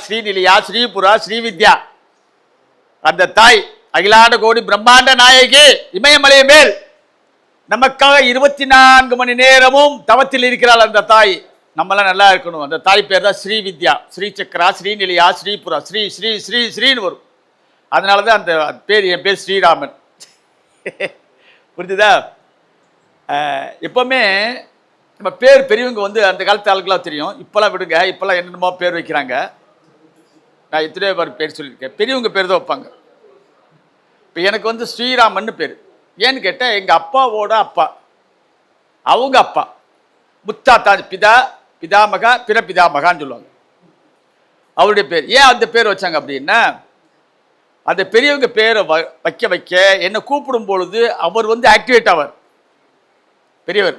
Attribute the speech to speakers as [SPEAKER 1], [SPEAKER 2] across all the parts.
[SPEAKER 1] ஸ்ரீநிலையா, ஸ்ரீபுரா, ஸ்ரீவித்யா. அந்த தாய் அகிலாண்ட கோடி பிரம்மாண்ட நாயகி இமயமலை மேல் நமக்காக 24 மணி நேரமும் தவத்தில் இருக்கிறாள் அந்த தாய். நம்மளாம் நல்லா இருக்கணும். அந்த தாய் பேர் தான் ஸ்ரீவித்யா. ஸ்ரீசக்கரா, ஸ்ரீநிலையா, ஸ்ரீபுரா, ஸ்ரீ ஸ்ரீ ஸ்ரீ ஸ்ரீன்னு வரும். அதனால தான் அந்த பேர், என் பேர் ஸ்ரீராமன். புரிஞ்சுதா? எப்பவுமே நம்ம பேர் பெரியவங்க வந்து அந்த காலத்து ஆளுக்கெல்லாம் தெரியும். இப்போல்லாம் விடுங்க, இப்போல்லாம் என்னென்னமோ பேர் வைக்கிறாங்க. நான் எத்தனையோ பேர் சொல்லியிருக்கேன். பெரியவங்க பேர் தான் வைப்பாங்க. இப்போ எனக்கு வந்து ஸ்ரீராமன் பேர். ஏன்னு கேட்டால் எங்கள் அப்பாவோட அப்பா, அவங்க அப்பா முத்தாத்தா, பிதாமகா, பிதாமகான்னு சொல்லுவாங்க. அவருடைய பேர் ஏன் அந்த பேர் வச்சாங்க அப்படின்னா, அந்த பெரியவங்க பேரை வைக்க வைக்க என்னை கூப்பிடும் பொழுது அவர் வந்து ஆக்டிவேட் ஆவார். பெரியவர்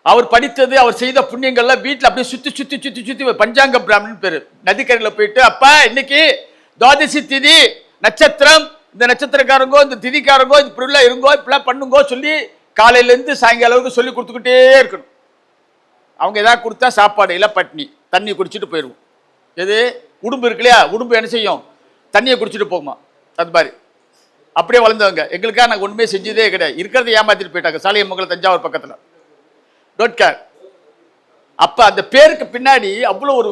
[SPEAKER 1] அவர் படித்தது, அவர் செய்த புண்ணியங்கள்லாம் வீட்டில் அப்படியே சுற்றி சுற்றி சுற்றி சுற்றி பஞ்சாங்க பிராமணன் பேர். நதிக்கரையில் போயிட்டு, அப்பா இன்னைக்கு துவாதசி திதி நட்சத்திரம், இந்த நட்சத்திரக்காரங்கோ இந்த திதிக்காரங்கோ இப்படிலாம் இருங்கோ, இப்படிலாம் பண்ணுங்கோ சொல்லி காலையிலேருந்து சாயங்காலம் சொல்லி கொடுத்துக்கிட்டே இருக்கணும். அவங்க எதாவது கொடுத்தா சாப்பாடு இல்லை, பட்னி, தண்ணி குடிச்சிட்டு போயிடுவோம். எது உடும்பு இருக்கு இல்லையா, உடும்பு என்ன செய்யும், தண்ணியை குடிச்சிட்டு போகுமா. அது மாதிரி அப்படியே வளர்ந்தவங்க. எங்களுக்காக நாங்கள் ஒன்றுமே செஞ்சதே கிடையாது. இருக்கிறத ஏமாத்திட்டு போயிட்டாங்க. சாலியமங்கலம், தஞ்சாவூர் பக்கத்தில். Don't care. அப்போ அந்த பேருக்கு பின்னாடி அவ்வளோ ஒரு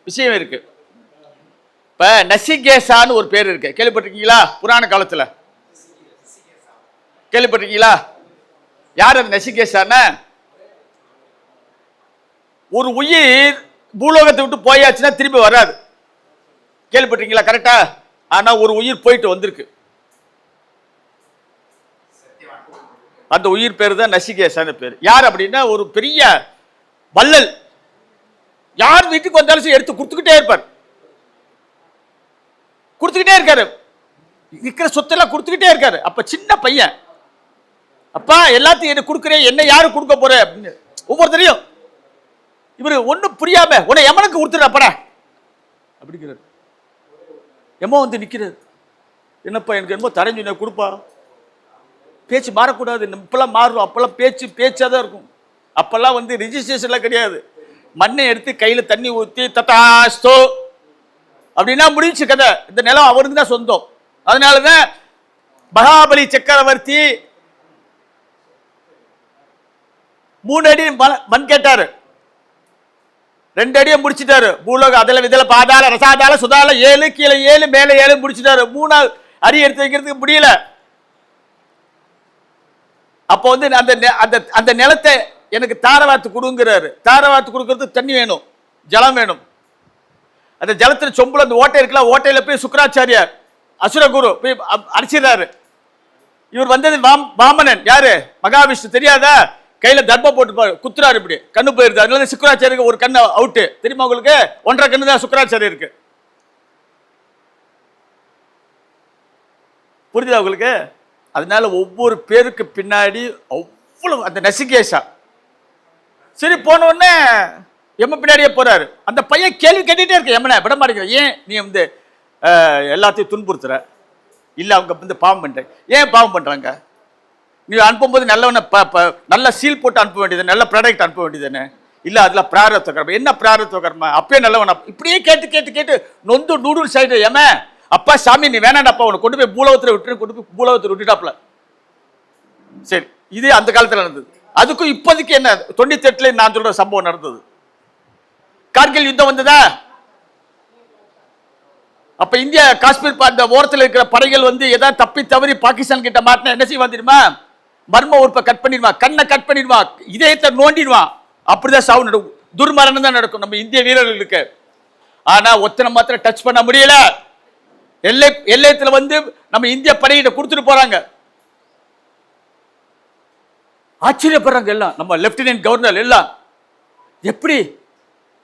[SPEAKER 1] விஷயம் இருக்கு. இப்போ நசிகேசான்னு ஒரு பேர் இருக்கு, கேள்விப்பட்டிருக்கீங்களா? புராண காலத்தில் கேள்விப்பட்டிருக்கீங்களா? யார் அந்த நசிகேசான? ஒரு உயிர் பூலோகத்தை விட்டு போயாச்சுன்னா திரும்பி வராது. கேள்விப்பட்டிருக்கீங்களா? கரெக்டா? ஆனா ஒரு உயிர் போயிட்டு வந்திருக்கு. அந்த உயிர் பேர் தான் நசிகேசான பேர். யார் அப்படின்னா, ஒரு பெரிய வள்ளல். யார் வீட்டுக்கு வந்தாலும் எடுத்து கொடுத்துக்கிட்டே இருப்பார். கொடுத்துக்கிட்டே இருக்காரு. இருக்கிற சொத்தெல்லாம் கொடுத்துக்கிட்டே இருக்காரு. அப்ப சின்ன பையன், அப்பா எல்லாத்தையும் என்ன கொடுக்குறேன், என்ன யாரு கொடுக்க போற அப்படின்னு ஒவ்வொருத்தரையும் இவரு ஒன்னும் புரியாம, உன்னை எமனுக்கு கொடுத்துடுறப்படா அப்படிங்கிறார். எமோ வந்து நிக்கிறார். என்னப்பா எனக்கு என்னமோ தரைஞ்சு கொடுப்பா, பேச்சு மாறக்கூடாது. இப்பெல்லாம் மாறும். அப்பெல்லாம் பேச்சாதான் இருக்கும். அப்பெல்லாம் வந்து ரிஜிஸ்ட்ரேஷன்லாம் கிடையாது. மண்ணை எடுத்து கையில தண்ணி ஊற்றி தத்தாஸ்தோ அப்படின்னா முடிச்சு கதை. இந்த நிலம் அவருக்கு தான் சொந்தம். அதனாலதான் மகாபலி சக்கரவர்த்தி 3 அடி மண் கேட்டாரு, 2 அடியை முடிச்சுட்டாரு. பூலோக அதில விதல பாதாள ரசாதால சுதால 7, கீழே 7, மேலே 7 முடிச்சுட்டாரு. 3 அடி எடுத்து வைக்கிறதுக்கு முடியல. அப்போ வந்து அந்த நிலத்தை எனக்கு தாரவாத்து கொடுங்கிறாரு. தாரவாத்து கொடுக்கறதுக்கு தண்ணி வேணும், ஜலம் வேணும். அந்த ஜலத்துல சொம்புல அந்த ஓட்டை இருக்கலாம், ஓட்டையில போய் சுக்கராச்சாரியார் அசுரகுரு போய் அடிச்சிடறாரு. இவர் வந்தது வாமனன். யாரு? மகாவிஷ்ணு. தெரியாதா? கையில தர்மம் போட்டு குத்துறாரு, இப்படி கண்ணு போயிருது. அதனால சுக்கராச்சாரியருக்கு ஒரு கண்ணு அவுட்டு. தெரியுமா உங்களுக்கு? 1.5 கண்ணு தான் சுக்கராச்சாரியருக்கு. புரியுதா உங்களுக்கு? அதனால ஒவ்வொரு பேருக்கு பின்னாடி அவ்வளவு. அந்த நசிகேஷா சரி போன உடனே எம்ம பின்னாடியே போறாரு. அந்த பையன் கேள்வி கேட்டுட்டே இருக்க, எம்மனை விட மாட்டேங்கிற. ஏன் நீ வந்து எல்லாத்தையும் துன்புறுத்துற? இல்ல அவங்க வந்து பாவம் பண்ற. ஏன் பாவம் பண்றாங்க? நீ அனுப்பும்போது நல்லவன நல்ல சீல் போட்டு அனுப்ப வேண்டியது, நல்ல ப்ராடக்ட் அனுப்ப வேண்டியதுன்னு. இல்ல அதுல பிராரத்த கர்மம். என்ன பிராரத்த கர்மம்? அப்பயே நல்லவன். இப்படியே கேட்டு கேட்டு கேட்டு நொந்து நூடுல் சைடு. ஏமா அப்பா சாமி நீ வேணாண்டப்பா, உன்னை கொண்டு போய் பூலோகத்துல விட்டு, கொண்டு போய் பூலோகத்துல விட்டுட்டாப்ல. சரி, இது அந்த காலத்துல நடந்தது. அதுக்கும் இப்போதைக்கு என்ன 98ல நான் சொல்ற சம்பவம் நடந்தது. கார்கில் யுத்தம் வந்ததா? அப்ப இந்தியா காஷ்மீர் அந்த ஓரத்தில் இருக்கிற படைகள் வந்து ஏதாவது தப்பி தவறி பாகிஸ்தான் கிட்ட மாட்டினா என்ன செய்வான் தெரியுமா? மர்ம உறுப்பை கட் பண்ணிடுவான், கண்ணை கட் பண்ணிடுவான், இதயத்தை நோண்டிடுவான். அப்படிதான் சாவு நடக்கும். துர்மரணம் தான் நடக்கும் நம்ம இந்திய வீரர்களுக்கு. ஆனா ஒத்தனை மாத்திரம் டச் பண்ண முடியல. எல்லையத்துல வந்து நம்ம இந்திய படையிட்ட கொடுத்துட்டு போறாங்க. ஆச்சரியப்படுறாங்க எல்லாம். நம்ம லெப்டினன்ட் கவர்னர் எல்லாம் எப்படி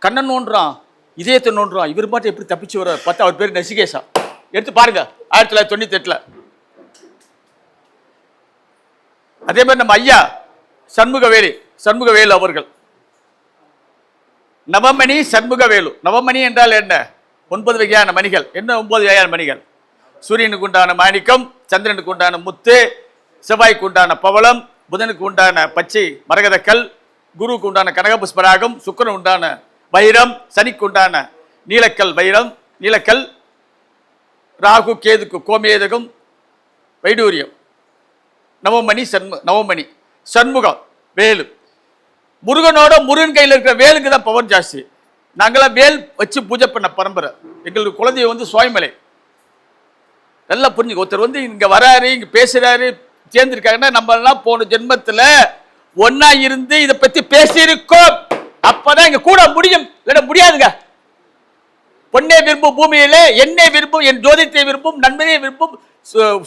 [SPEAKER 1] கண்ணன் நோன்றான், இதயத்தை நோன்றான், இவர் மட்டும் எப்படி தப்பிச்சு வர்றார் பார்த்தா அவர் பேர் நசிகேஷா. எடுத்து பாருங்க 1998. அதே மாதிரி நம்ம ஐயா சண்முகவேலு அவர்கள். நவமணி சண்முகவேலு. நவமணி என்றால் என்ன? 9 வகையான மணிகள். என்ன 9 வகையான மணிகள்? சூரியனுக்கு உண்டான மாணிக்கம், சந்திரனுக்கு உண்டான முத்து, செவ்வாய்க்கு உண்டான பவளம், புதனுக்கு உண்டான பச்சை மரகதக்கல், குருவுக்கு உண்டான கனக புஷ்பராகம், சுக்கிரனுக்கு உண்டான வைரம், சனிக்கு உண்டான நீலக்கல் வைரம், நீலக்கல், ராகு கேதுக்கு கோமேதகம், வைடூரியம், நவமணி, நவமணி, சண்முகம், வேலு. முருகனோட முருகன் கையில் இருக்கிற வேலுக்கு தான் பவர் ஜாஸ்தி. நாங்களாம் வேல் வச்சு பூஜை பண்ண பரம்பரை. எங்களுக்கு குழந்தைய வந்து சுவாமிமலை. நல்லா புரிஞ்சுக்க. ஒருத்தர் வந்து இங்க வராரு, இங்க பேசுறாரு, சேர்ந்திருக்காங்கன்னா நம்ம எல்லாம் போன ஜென்மத்துல ஒன்னா இருந்து இதை பத்தி பேசியிருக்கோம். அப்பதான் இங்க கூட முடியும், இல்லைன்னா முடியாதுங்க. பொன்னே விரும்பும் பூமியிலே என்னை விரும்பும், என் ஜோதியத்தை விரும்பும், நன்மையை விரும்பும்,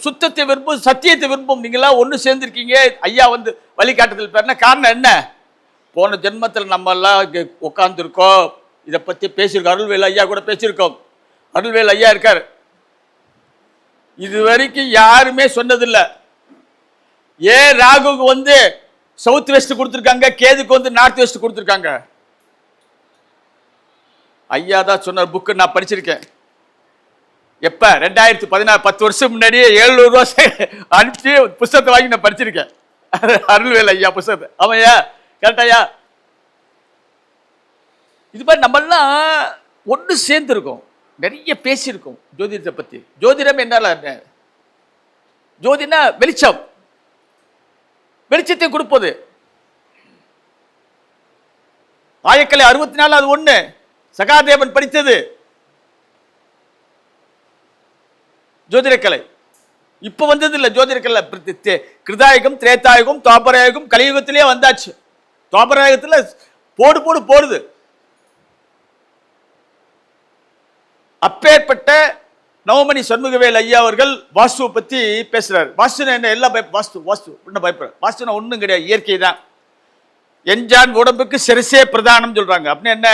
[SPEAKER 1] சுத்தத்தை விரும்பும், சத்தியத்தை விரும்பும். நீங்களாம் ஒன்று சேர்ந்திருக்கீங்க. ஐயா வந்து வழிகாட்டுதல் பேர்னா காரணம் என்ன? போன ஜென்மத்தில் நம்ம எல்லாம் உட்கார்ந்துருக்கோம், இதை பத்தி பேசியிருக்கோம். அருள்வேல் ஐயா கூட பேசியிருக்கோம். அருள்வேல் ஐயா இருக்கார். இது வரைக்கும் யாருமே சொன்னதில்லை. ஏன் ராகுக்கு வந்து சவுத் வெஸ்ட் கொடுத்துருக்காங்க, கேதுக்கு வந்து நார்த் வெஸ்ட் கொடுத்துருக்காங்க? ஐயா தான் சொன்னார். புக்கு நான் படிச்சிருக்கேன். எப்ப 2016, 10 வருஷம் முன்னாடியே 700 ரூபா அனுப்பிச்சு புஸ்தகத்தை வாங்கி நான் படிச்சிருக்கேன். அருள்வேல் ஐயா புஸ்தகத்தை. ஆமையா, கரெக்டாயா? இது மாதிரி நம்மெல்லாம் ஒன்று சேர்ந்துருக்கோம், நிறைய பேசியிருக்கோம் ஜோதிடத்தை பத்தி. ஜோதிடம் என்ன? ஜோதினா வெளிச்சம், வெளிச்சத்தை கொடுப்பது. ஆயக்கலை 64 அது ஒண்ணு சகாதேவன் படித்தது ஜோதிடக்கலை. இப்ப வந்தது இல்ல ஜோதிடக்கலை. கிருதாயுகம், திரேதாயுகம், துவாபரயுகம், கலியுகத்திலே வந்தாச்சு. துவாபரயுகத்துல போடு போடு போடுது. அப்பேற்பட்ட நவமணி சண்முகவேல் ஐயா அவர்கள் வாஸ்துவை பத்தி பேசுறாரு. வாஸ்து என்ன? எல்லாம் வாஸ்து வாஸ்து ஒன்னும் பயப்பட. வாஸ்துனா ஒன்றும் கிடையாது, இயற்கை தான். என்ஜான் உடம்புக்கு சிரசே பிரதானம் சொல்றாங்க. அப்படின்னு என்ன?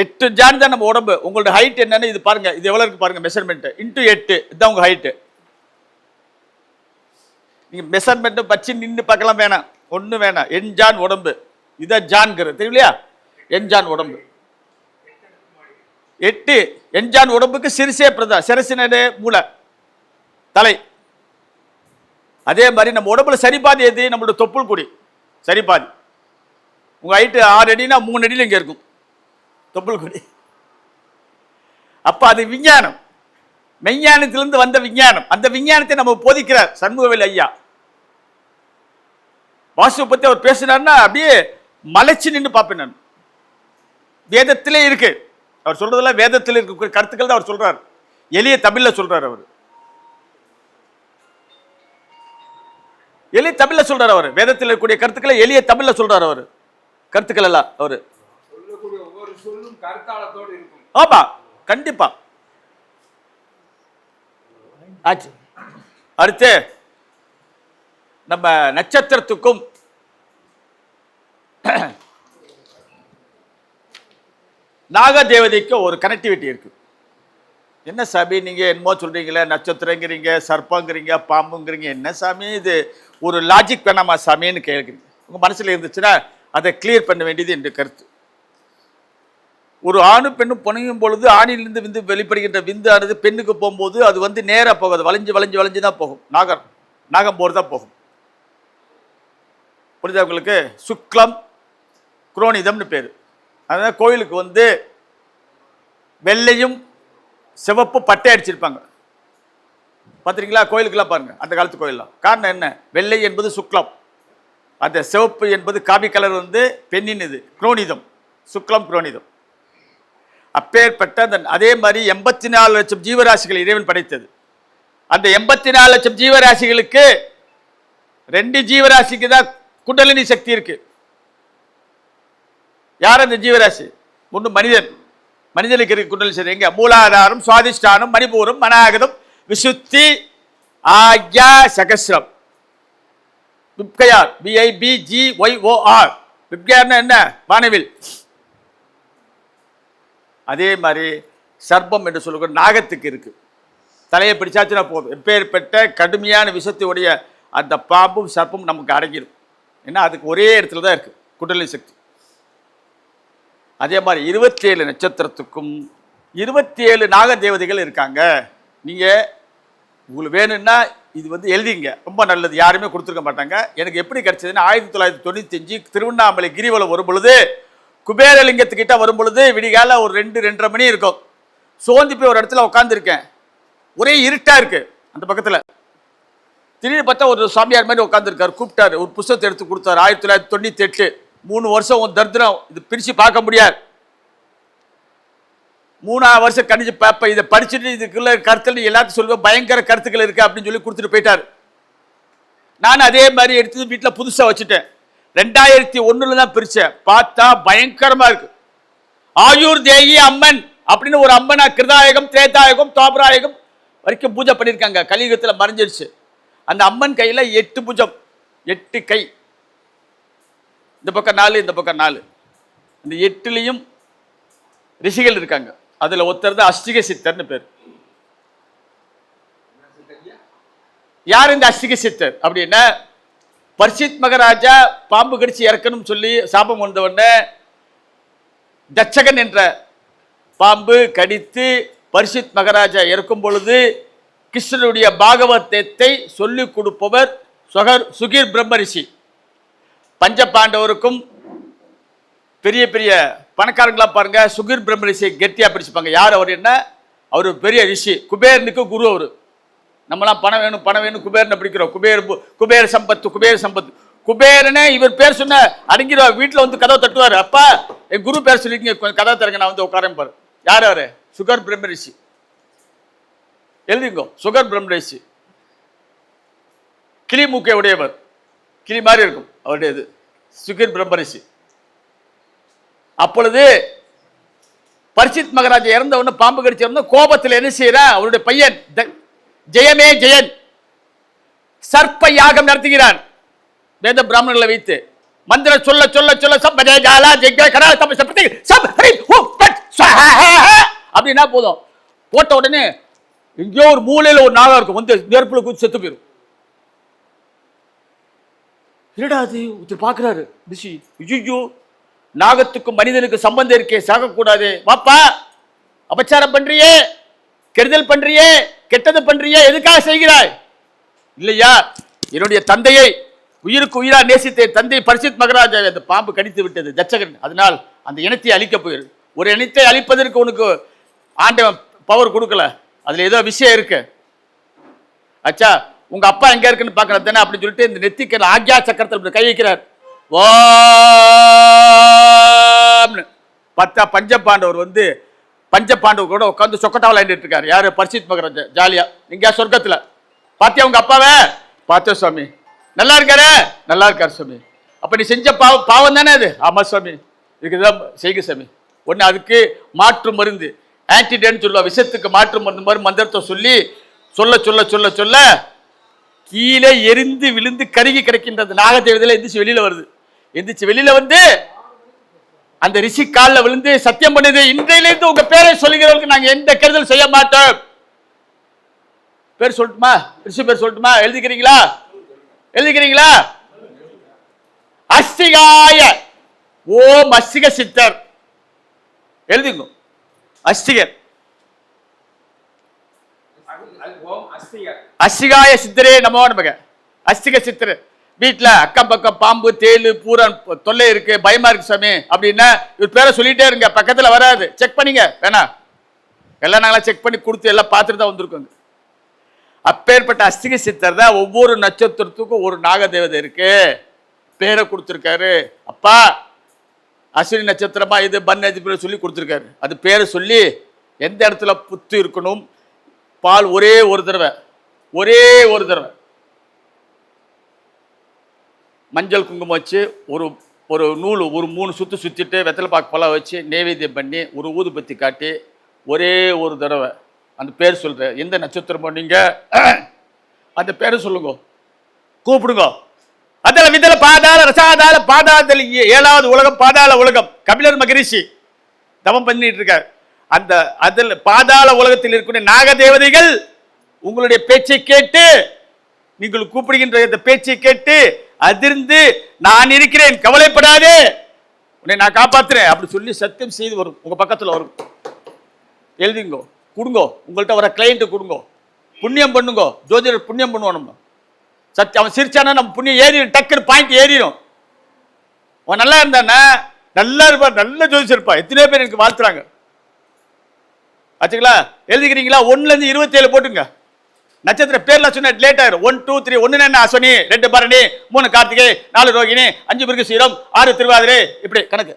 [SPEAKER 1] 8 ஜான் தான் நம்ம உடம்பு. உங்களோட ஹைட் என்னன்னு இது பாருங்க. இது எவ்வளவு இருக்கு பாருங்க. மெஷர்மெண்ட் இன்டூ 8 இதுதான் உங்க ஹைட். நீங்க மெஷர்மெண்ட் வச்சு நின்று பார்க்கலாம், வேணாம், ஒண்ணு வேணாம். என்ஜான் உடம்பு, இதான் ஜான்கிறது தெரியலையா? என்ஜான் உடம்பு 8. என்ஜான் உடம்புக்கு சிறுசே பிரதான். சிரசினே மூளை, தலை. அதே மாதிரி நம்ம உடம்புல சரிபாதி எது? நம்மளோட தொப்புள் கொடி சரிபாதி. உங்க ஹைட்டு 6 அடினா 3 அடியில் இங்க இருக்கும் தொப்புள் கொடி. அப்ப அது விஞ்ஞானம், மெஞ்ஞானத்திலிருந்து வந்த விஞ்ஞானம். அந்த விஞ்ஞானத்தை நம்ம போதிக்கிறார் சண்முகவேல் ஐயா. வாஸ்துவை பத்தி அவர் பேசினார்னா அப்படியே மலைச்சு நின்று பார்ப்பேன் நான். வேதத்திலே இருக்கு. அவர் சொல்றதெல்லாம் வேதத்தில் இருக்க கருத்துக்கள் தான் அவர் சொல்றார். எளிய தமிழ்ல சொல்றார். அவர் எளிய தமிழ்ல சொல்றார். அவர் வேதத்தில் இருக்கக்கூடிய கருத்துக்களை எளிய தமிழ்ல சொல்றார். அவர் கருத்துக்கள் எல்லாம் அவரு ஆமா, கண்டிப்பா. ஆச்சு. அடுத்து நம்ம நட்சத்திரத்துக்கும் நாக தேவதைக்கு ஒரு கனெக்டிவிட்டி இருக்கு. என்ன சாமி நீங்க என்னமோ சொல்றீங்களே, நட்சத்திரங்கிறீங்க, சர்ப்பங்கிறீங்க, பாம்புங்கிறீங்க, என்ன சாமி இது? ஒரு லாஜிக் வேணாமா சாமின்னு கேட்குறீங்க. உங்க மனசுல இருந்துச்சுன்னா அதை கிளியர் பண்ண வேண்டியது என்ற கருத்து. ஒரு ஆணும் பெண்ணும் புனையும் பொழுது ஆணிலிருந்து விந்து வெளிப்படுகின்ற விந்து ஆனது பெண்ணுக்கு போகும்போது அது வந்து நேராக போகாது, வளைஞ்சு வளைஞ்சு வளைஞ்சு தான் போகும். நாகம் போர் தான் போகும். புரியுதா உங்களுக்கு? சுக்லம் குரோனிதம்னு பேர். அதனால கோயிலுக்கு வந்து வெள்ளையும் சிவப்பு பட்டை அடிச்சிருப்பாங்க. பார்த்துருக்கீங்களா? கோயிலுக்கெல்லாம் பாருங்க, அந்த காலத்து கோயிலெலாம். காரணம் என்ன? வெள்ளை என்பது சுக்லம், அந்த சிவப்பு என்பது காபி கலர் வந்து பெண்ணின் இது குரோனிதம், சுக்லம் குரோனிதம். அப்பேற்பட்ட அந்த அதே மாதிரி 84 லட்சம் ஜீவராசிகள் இறைவன் படைத்தது. அந்த 84 லட்சம் ஜீவராசிகளுக்கு 2 ஜீவராசிக்கு தான் குண்டலினி சக்தி இருக்கு. யார் அந்த ஜீவராசி? ஒன்று மனிதன். மனிதனுக்கு இருக்கு குண்டலினி சக்தி. எங்க? மூலாதாரம், சுவாதிஷ்டானம், மணிபூரம், மனாகதம், விசுத்தி, ஆக்யா, சகஸ்ரம். விப்கயார், BIBGYOR. விப்கயார்னா என்ன? வானவில். அதே மாதிரி சர்ப்பம் என்று சொல்லுகிற நாகத்துக்கு இருக்கு. தலையை பிடிச்சாச்சுன்னா போதும், எப்பேற்பட்ட கடுமையான விஷத்தையுடைய அந்த பாம்பும் சர்ப்பம் நமக்கு அடங்கிடும். ஏன்னா அதுக்கு ஒரே இடத்துல தான் இருக்கு குண்டலினி சக்தி. அதே மாதிரி 27 நட்சத்திரத்துக்கும் 27 நாக தேவதைகள் இருக்காங்க. நீங்க உங்களுக்கு வேணும்னா இது வந்து எழுதிங்க, ரொம்ப நல்லது. யாருமே கொடுத்துருக்க மாட்டாங்க. எனக்கு எப்படி கிடைச்சதுன்னா 1995 திருவண்ணாமலை கிரிவலம் வரும் பொழுது குபேரலிங்கத்துக்கிட்ட வரும் பொழுது விடிகால ஒரு 2-2:30 மணி இருக்கும். சோர்ந்து போய் ஒரு இடத்துல உட்காந்துருக்கேன். ஒரே இருட்டா இருக்கு அந்த பக்கத்துல. திடீர்னு பார்த்தா ஒரு சாமியார் மாதிரி உட்காந்துருக்காரு. கூப்பிட்டாரு, ஒரு புத்தகத்தை எடுத்து கொடுத்தாரு. 1998, 3 வருஷம் உன் தரித்திரம் இது பிரிச்சு பார்க்க முடியாது. 3ஆவது வருஷம் கணிச்சு பார்ப்ப, இதை படிச்சுட்டு இதுக்குள்ள கருத்துன்னு எல்லாத்தையும் சொல்லுவேன், பயங்கர கருத்துக்கள் இருக்கு அப்படின்னு சொல்லி கொடுத்துட்டு போயிட்டாரு. நான் அதே மாதிரி எடுத்து வீட்டில் புதுசா வச்சுட்டேன். 2001 தான் பிரிச்சேன். பார்த்தா பயங்கரமா இருக்கு. ஆயூர் தேயி அம்மன் அப்படின்னு ஒரு அம்மனா கிருதாயகம், திரேதாயகம், தோபராயகம் வரைக்கும் பூஜை பண்ணியிருக்காங்க. கலியுகத்தில் மறைஞ்சிருச்சு. அந்த அம்மன் கையில 8 புஜம், 8 கை. இந்த பக்கம் 4, இந்த பக்கம் 4. இந்த 8லையும் ரிஷிகள் இருக்காங்க. அதுல ஒருத்தர் தான் அஷ்டிக சித்தர்னு பேர். யார் இந்த அஷ்டிக சித்தர் அப்படின்னா, பர்ஷித் மகாராஜா பாம்பு கடிச்சு இறக்கணும் சொல்லி சாபம் வந்த உடனே தட்சகன் என்ற பாம்பு கடித்து பர்ஷித் மகாராஜா இறக்கும் பொழுது கிருஷ்ணனுடைய பாகவதத்தை சொல்லிக் கொடுப்பவர் சுகீர் பிரம்மரிஷி. பஞ்ச பாண்டவருக்கும் பெரிய பெரிய பணக்காரங்களா பாருங்க, சுகீர் பிரம்மரிஷியை கெட்டியா பிடிச்சுப்பாங்க. யார் அவர்? என்ன அவர்? பெரிய ரிஷி. குபேரனுக்கு குரு அவரு. நம்மளாம் பணம் வேணும் பணம் வேணும் குபேரனை பிடிக்கிறோம். குபேர சம்பத்து, குபேர சம்பத்து. குபேரனே இவர் பேர் சொன்ன அடங்கிடுவார். வீட்டில் வந்து கதவை தட்டுவார். அப்பா என் குரு பேர் சொல்லிங்க, கொஞ்சம் கதவை தரங்க, நான் வந்து உட்காரேன் பாரு. யார் அவரு? சுகர் பிரம்மரிஷி. எழுதிங்கோ, சுகர் பிரம்மரிஷி. கிளி மூக்கை உடையவர், கிளி மாதிரி இருக்கும் அவருடையது, சுகர் பிரம்மரிஷி. அப்பொழுது பர்ஷித் மகாராஜா இறந்த உடனே பாம்பு கடிச்ச உடனே கோபத்தில் என்ன செய்யறான்? அவருடைய பையன் ஜெயமே ஜெயன் சர்ப்ப யாகம் நடத்துகிறான். வேத பிராமணர்களை வைத்து மந்திர சொல்ல சொல்ல சொல்ல அப்படின்னா போதும். போட்ட உடனே எங்கேயோ ஒரு மூலையில ஒரு நாகம் இருக்கும், வந்து நெருப்புல குதிச்சு செத்து போயிடும். என்னடாது பாக்குறாரு ரிஷி, ஐயோ நாகத்துக்கும் மனிதனுக்கு சம்பந்தம் இருக்கே, சாகக்கூடாது. வாப்பா அபச்சாரம் பண்றியே, கெடுதல் பண்றியே, கெட்டது பண்றியே, எதுக்காக செய்கிறாய்? இல்லையா, என்னுடைய தந்தையை உயிருக்கு உயிரா நேசித்த தந்தை பர்ஷித் மகாராஜா அந்த பாம்பு கடித்து விட்டது தட்சகன். அதனால் அந்த இனத்தை அழிக்க போயிரு. ஒரு இனத்தை அழிப்பதற்கு உனக்கு ஆண்டவன் பவர் கொடுக்கல, அதுல ஏதோ விஷயம் இருக்கு. அச்சா உங்க அப்பா எங்க இருக்குன்னு பாக்குறது தானே அப்படின்னு சொல்லிட்டு இந்த நெத்திக்கு ஆக்யா சக்கரத்தில் கை வைக்கிறார். ஓம்னு பார்த்தா பஞ்ச பாண்டவர் வந்து பஞ்ச பாண்டவர் கூட உட்காந்து சொக்கட்டா விளையாண்டுட்டு இருக்காரு. யாரு? பர்ஷித் மகாராஜா. ஜாலியா எங்கேயா சொர்க்கத்துல. பாத்தியா உங்க அப்பாவை? பார்த்தேன் சுவாமி. நல்லா இருக்காரு? நல்லா இருக்காரு சுவாமி. அப்ப நீ செஞ்ச பாவம் தானே அது? ஆமா சுவாமி. இதுக்குதான் செய்க சாமி. ஒன்னு அதுக்கு மாற்று மருந்து, ஆன்டிடென்ட் சொல்லுவா, விஷத்துக்கு மாற்று மருந்து மாதிரி மந்திரத்தை சொல்லி சொல்ல சொல்ல சொல்ல சொல்ல கீழே எரிந்து விழுந்து கருகி கிடைக்கின்றது. நாகதேவதையில எந்திரிச்சு வெளியில வருது. எந்திரிச்சு வெளியில வந்து அந்த ரிஷி காலில் விழுந்து சத்தியம் பண்ணுது, இன்றையிலிருந்து உங்க பேரை சொல்லுகிறவர்களுக்கு நாங்க எந்த கெடுதல் செய்ய மாட்டோம். பேர் சொல்லட்டுமா? ரிஷி பேர் சொல்லட்டுமா? எழுதிக்கிறீங்களா? எழுதிக்கிறீங்களா? அஸ்திகாய ஓம் அஸ்திக சித்தர். எழுதிங்க, அஸ்திகர். அஸ்திகாய சித்தரே நமோ நமக. அஸ்திக சித்தர். வீட்டுல அக்கம் பக்கம் பாம்பு தேளு பூரன் தொல்லை இருக்கு, பயமா இருக்கு சாமி அப்படின்னா இவர் பேரை சொல்லிட்டே இருங்க, பக்கத்துல வராது. செக் பண்ணிங்க, வேணா எல்லாம் நாங்களா செக் பண்ணி கொடுத்து எல்லாம் பார்த்துட்டு தான் வந்திருக்கோங்க. அப்பேற்பட்ட அஸ்திக சித்தர் தான் ஒவ்வொரு நட்சத்திரத்துக்கும் ஒரு நாகதேவதை இருக்கு, பேரை கொடுத்துருக்காரு. அப்பா அஸ்வினி நட்சத்திரமா இது பன்னதி சொல்லி கொடுத்துருக்காரு. அது பேரை சொல்லி எந்த இடத்துல புத்து இருக்கணும், பால் ஒரே ஒரு தடவை மஞ்சள் குங்குமம் வச்சு ஒரு நூல் ஒரு 3 சுற்று சுற்றிட்டு வெத்தலை பாக்கு பழம் வச்சு நைவேத்தியம் பண்ணி ஒரு ஊதுபத்தி காட்டி ஒரே ஒரு தடவை அந்த பேர் சொல்ற. எந்த நட்சத்திரமோ நீங்க அந்த பேரை சொல்லுங்க, கூப்பிடுங்க. அதில் விதல பாதாள ரசாதால பாதாளத்தில் 7வது உலகம் பாதாள உலகம். கபிலர் மகரிஷி தவம் பண்ணிட்டு இருக்கார். அந்த அதில் பாதாள உலகத்தில் இருக்கிற நாகதேவதைகள் உங்களுடைய பேச்சை கேட்டு, நீங்கள் கூப்பிடுகின்ற இந்த பேச்சை கேட்டு அதிர்ந்து நான் இருக்கிறேன், கவலைப்படாதே, உன்னை நான் காப்பாத்துறேன் அப்படி சொல்லி சத்தியம் செய்து வரும். உங்க பக்கத்தில் வரும். எழுதிங்கோ, கொடுங்கோ. உங்கள்கிட்ட வர கிளைண்ட் கொடுங்கோ. புண்ணியம் பண்ணுங்கோ. ஜோதிடர் புண்ணியம் பண்ணுவோம். நம்ம சத்தியம் அவன் சிரிச்சானா நம்ம புண்ணியம் ஏறிடும், டக்குன்னு பாயிண்ட் ஏறிடும். அவன் நல்லா இருந்தானா நல்லா இருப்பா, நல்ல ஜோதிஷம் இருப்பா. எத்தனையோ பேர் எனக்கு வாழ்த்துறாங்க. ஆச்சுங்களா? எழுதிக்கிறீங்களா? 1ல இருந்து 27 போட்டுங்க. நட்சத்திர பேர்ல சொன்ன லேட் ஆயிரும். 1 2 3. 1 என்ன அஸ்வினி, 2 பரணி, 3 கார்த்திகை, 4 ரோகிணி, 5 மிருகசீரம், 6 திருவாதிரை, இப்படி கணக்கு.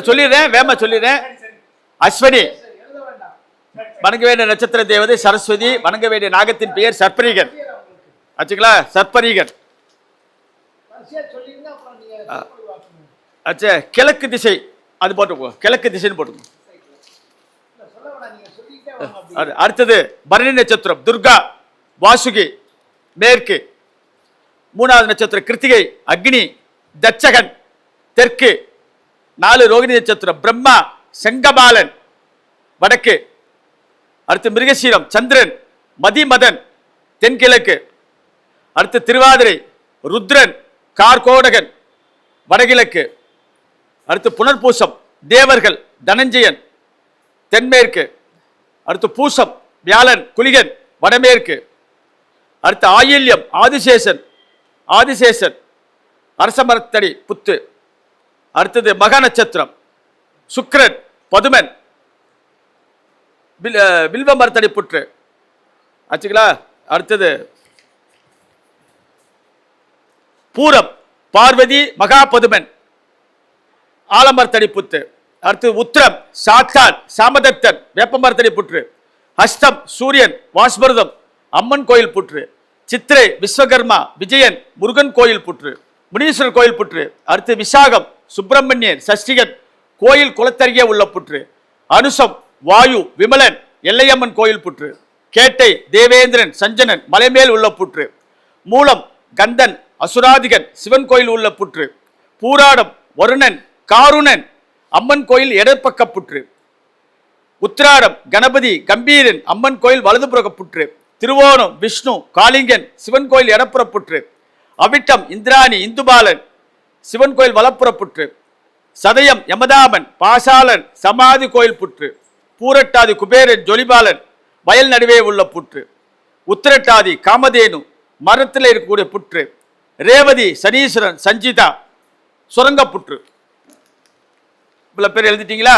[SPEAKER 1] சொல்லிடுறேன், வேமா சொல்லிடுறேன். அஸ்வினி வணங்க வேண்டிய நட்சத்திர தேவதை சரஸ்வதி, வணங்க வேண்டிய நாகத்தின் பெயர் சர்ப்பரீகன். ஆச்சுங்களா? சர்ப்பரீகன். ஆச்சா, கிழக்கு திசை அது போட்டுக்கோ, கிழக்கு திசைன்னு போட்டுக்கோ. அடுத்தது பரணி நட்சத்திரம் துர்கா, வாசுகி மேற்கு. 3வது நட்சத்திரம் கிருத்திகை, அக்னி, தட்சகன் தெற்கு. 4 ரோகிணி நட்சத்திரம் பிரம்மா, செங்கபாலன் வடக்கு. அடுத்து மிருகசீரம் சந்திரன், மதிமதன் தென்கிழக்கு. அடுத்து திருவாதிரை ருத்ரன், கார்கோடகன் வடகிழக்கு. அடுத்து புனர்பூசம் தேவர்கள், தனஞ்சயன் தென்மேற்கு. அடுத்து பூசம் வியாழன், குலிகன் வடமேற்கு. அடுத்து ஆயில்யம் ஆதிசேஷன், ஆதிசேஷன் அரசமரத்தடி புத்து. அடுத்தது மக நட்சத்திரம் சுக்கிரன், பதுமன் வில்வ மரத்தடி புற்று. ஆச்சுங்களா? அடுத்தது பூரம் பார்வதி, மகா பதுமன் ஆலமரத்தடி புத்து. அடுத்து உத்திரம் சாத்தான், சாமதத்தன் வேப்பமரத்தடி புற்று. ஹஸ்தம் சூரியன், வாஸ்மருதம் அம்மன் கோயில் புற்று. சித்திரை விஸ்வகர்மா, விஜயன் முருகன் கோயில் புற்று, முனீஸ்வரர் கோயில் புற்று. அடுத்து விசாகம் சுப்பிரமணியன், சஷ்டிகன் கோயில் குளத்தருகே உள்ள புற்று. அனுசம் வாயு, விமலன் எல்லையம்மன் கோயில் புற்று. கேட்டை தேவேந்திரன், சஞ்சனன் மலைமேல் உள்ள புற்று. மூலம் கந்தன், அசுராதிகன் சிவன் கோயில் உள்ள புற்று. பூராடம் வருணன், காருணன் அம்மன் கோயில் இடப்பக்க புற்று. உத்திராடம் கணபதி, கம்பீரன் அம்மன் கோயில் வலதுபுற புற்று. திருவோணம் விஷ்ணு, காளிங்கன் சிவன் கோயில் இடப்புற புற்று. அவிட்டம் இந்திராணி, இந்துபாலன் சிவன் கோயில் வலப்புற புற்று. சதயம் யமதாமன், பாசாலன் சமாதி கோயில் புற்று. பூரட்டாதி குபேரன், ஜொலிபாலன் வயல் நடுவே உள்ள புற்று. உத்திரட்டாதி காமதேனு மரத்தில் இருக்கக்கூடிய புற்று. ரேவதி சனீஸ்வரன், சஞ்சிதா சுரங்க புற்று. இவ்வளவு பேர் எழுதிட்டீங்களா?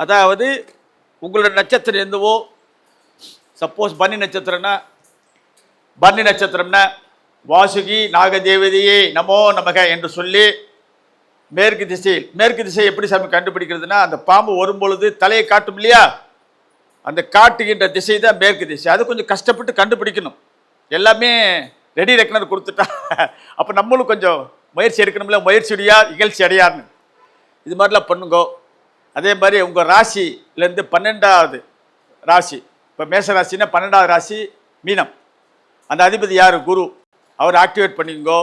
[SPEAKER 1] அதாவது உங்களோட நட்சத்திரம் எந்தவோ, சப்போஸ் பன்னி நட்சத்திரம்னா, பன்னி நட்சத்திரம்னா வாசுகி நாகதேவதையே நமோ நமக என்று சொல்லி மேற்கு திசையில், மேற்கு திசை எப்படி சாமி கண்டுபிடிக்கிறதுனா, அந்த பாம்பு வரும்பொழுது தலையை காட்டும் இல்லையா, அந்த காட்டுகின்ற திசை தான் மேற்கு திசை. அது கொஞ்சம் கஷ்டப்பட்டு கண்டுபிடிக்கணும். எல்லாமே ரெடி ரெக்கனர் கொடுத்துட்டா அப்போ நம்மளும் கொஞ்சம் முயற்சி எடுக்கணும்ல, முயற்சியா இகழ்ச்சி அடையார்னு இது மாதிரிலாம் பண்ணுங்கோ. அதே மாதிரி உங்கள் ராசிலேருந்து 12வது ராசி, இப்போ மேச ராசின்னா 12வது ராசி மீனம். அந்த அதிபதி யார்? குரு. அவர் ஆக்டிவேட் பண்ணிங்கோ.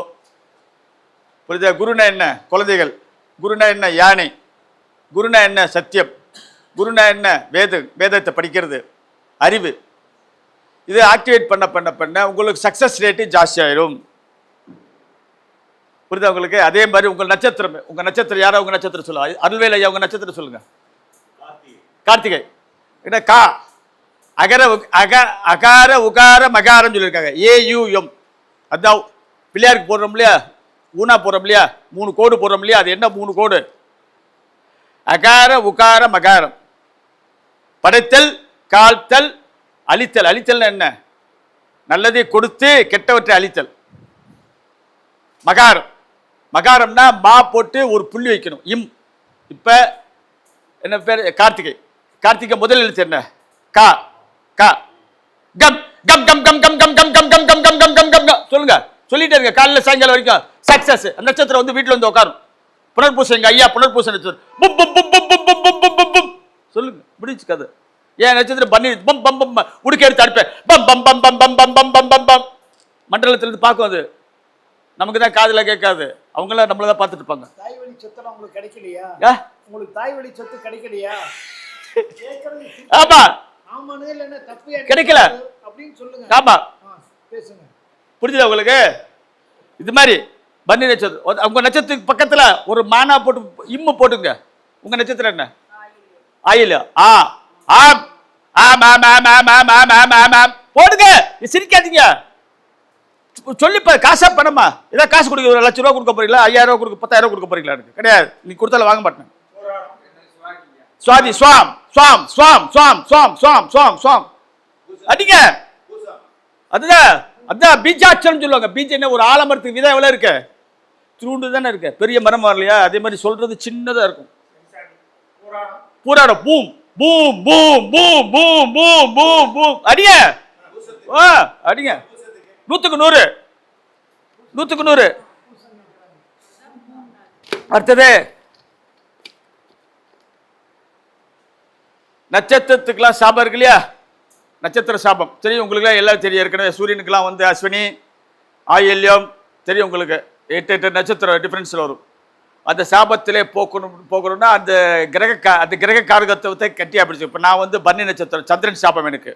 [SPEAKER 1] புரியுதா? குருனா என்ன? குழந்தைகள். குருனா என்ன? யானை. குருனா என்ன? சத்தியம். குருனா என்ன? வேதத்தை படிக்கிறது, அறிவு. இது ஆக்டிவேட் பண்ண பண்ண பண்ண உங்களுக்கு சக்ஸஸ் ரேட்டு ஜாஸ்தி ஆயிரும். புரியுதா உங்களுக்கு? அதே மாதிரி உங்கள் நட்சத்திரம், உங்கள் நட்சத்திரம் யாரோ உங்கள் நட்சத்திரம் சொல்லுங்க. அருள்வேல் ஐயா உங்கள் நட்சத்திரம் சொல்லுங்க. கார்த்திகை. என்ன கா அகர அகார உகார மகாரம் சொல்லியிருக்காங்க. AUM. அதான் பிள்ளையாருக்கு போடுறோம் இல்லையா, ஊனா போடுறோம் இல்லையா, 3 கோடு போடுறோம் இல்லையா, அது என்ன 3 கோடு? அகார உகார மகாரம். படைத்தல், காத்தல், அழித்தல். அழித்தல் என்ன? நல்லதை கொடுத்து கெட்டவற்றை அழித்தல். மகாரம். மகாரம்னா மா போட்டு ஒரு புள்ளி வைக்கணும். இம். இப்ப என்ன பேர்? கார்த்திகை. கார்த்திகை முதல் எழுத்து என்ன? கா. கா. Come come come come come come come come come come come come come come சொல்லுங்க. சொல்லிட்டே இருங்க காலையில சாயங்காலம் வரைக்கும். சக்சஸ். நட்சத்திரம் வந்து வீட்டுல வந்து உட்காரும். புனர்பூசம் எங்க ஐயா புனர்பூச நட்சத்திரம். பும் பும் பும் பும் பும் பும் பும் பும் பும் சொல்லுங்க. முடிச்சு கதை. ஏன் நட்சத்திரம் பண்ணி பம் பம் பம் உடுக்க எடுத்து அடிப்பேன். பம் பம் பம் பம் பம் பம் பம் பம் பம் பம் மண்டலத்திலிருந்து பார்க்கும். அது நமக்கு தான் காதுல கேட்காது. அவங்களாம் நம்மள தான் பார்த்துட்டு இருப்பாங்க. தாய் வழி சொத்து உங்களுக்கு கிடைக்கலையா? உங்களுக்கு தாய் வழி சொத்து கிடைக்கலையா? ஆமா. ஆமானே இல்ல தப்பு கிடைக்கல அப்படினு சொல்லுங்க. ஆமா பேசுங்க. புரியுதா உங்களுக்கு? இது மாதிரி பன்னி நட்சத்திரம். உங்க நட்சத்திரத்துக்கு பக்கத்துல ஒரு மானா போட்டு இம்மு போட்டுங்க. உங்க நட்சத்திரம் என்ன? ஆயில். ஆம் ஆம் ஆம் ஆம் ஆம் ஆம் ஆம் ஆம் ஆம் போடுங்க, சிரிக்காதீங்க. சொல்லிப்ப காசா பணமா? ஏதாவது காசு கொடுக்க, 1,00,000 ரூபா கொடுக்க போறீங்களா, 5,000 ரூபா கொடுக்க, 10,000 கொடுக்க போறீங்களா? எனக்கு கிடையாது. நீ கொடுத்தால வாங்க மாட்டேன். சுவாதி ஸ்வாம் ஸ்வாம் ஸ்வாம் ஸ்வாம் ஸ்வாம் ஸ்வாம் ஸ்வாம் ஸ்வாம் அடிங்க. அதுதான் அதான் பீஜாட்சரம் சொல்லுவாங்க. பீஜம் என்ன, ஒரு ஆலமரத்துக்கு விதை எவ்வளவு இருக்கு? துருண்டு தானே இருக்கு, பெரிய மரம் வரலையா? அதே மாதிரி சொல்றது சின்னதா இருக்கும். பூராடம் பூம் பூம் பூம் பூம் பூம் பூம் பூம் பூம் அடிங்க. அடிங்க. 100க்கு 100, 100க்கு 100. அடுத்தது நட்சத்திரத்துக்கெல்லாம் சாபம் இருக்கு இல்லையா? நட்சத்திர சாபம் தெரியும் உங்களுக்கு எல்லாம் தெரியும். ஏற்கனவே சூரியனுக்கெல்லாம் வந்து அஸ்வினி, ஆயில்யம் தெரியும் உங்களுக்கு. 8 நட்சத்திரம் டிஃபரன்ஸில் வரும். அந்த சாபத்திலே போகணும்னா அந்த கிரக காரகத்துவத்தை கட்டியா பிடிச்சு. இப்போ நான் வந்து பரணி நட்சத்திரம், சந்திரன் சாபம் எனக்கு.